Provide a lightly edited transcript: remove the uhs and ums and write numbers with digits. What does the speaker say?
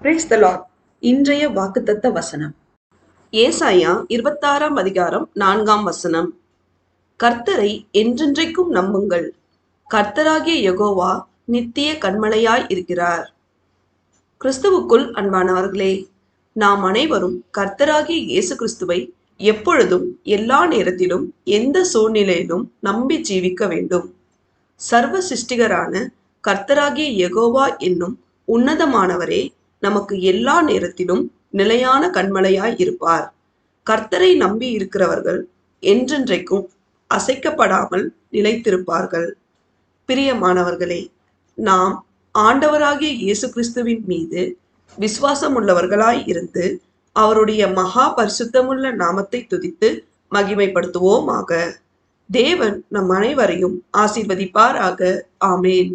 Praise the Lord. இன்றைய வாக்குத்தத்த வசனம் ஏசாயா 26ஆம் அதிகாரம் 4ஆம் வசனம். கர்த்தரை என்றென்றைக்கும் நம்புங்கள், கர்த்தராகிய யெகோவா நித்திய கன்மலையாய் இருக்கிறார். கிறிஸ்துவுக்குள் அன்பானவர்களே, நாம் அனைவரும் கர்த்தராகிய இயேசு கிறிஸ்துவை எப்பொழுதும் எல்லா நேரத்திலும் எந்த சூழ்நிலையிலும் நம்பி ஜீவிக்க வேண்டும். சர்வ சிருஷ்டிகரான கர்த்தராகிய யெகோவா என்னும் உன்னதமானவரே நமக்கு எல்லா நேரத்திலும் நிலையான கன்மலையாய் இருப்பார். கர்த்தரை நம்பி இருக்கிறவர்கள் என்றென்றைக்கும் அசைக்கப்படாமல் நிலைத்திருப்பார்கள். பிரியமானவர்களே, நாம் ஆண்டவராகிய இயேசு கிறிஸ்துவின் மீது விசுவாசம் உள்ளவர்களாய் இருந்து அவருடைய மகா பரிசுத்தமுள்ள நாமத்தை துதித்து மகிமைப்படுத்துவோமாக. தேவன் நம் அனைவரையும் ஆசீர்வதிப்பாராக. ஆமேன்.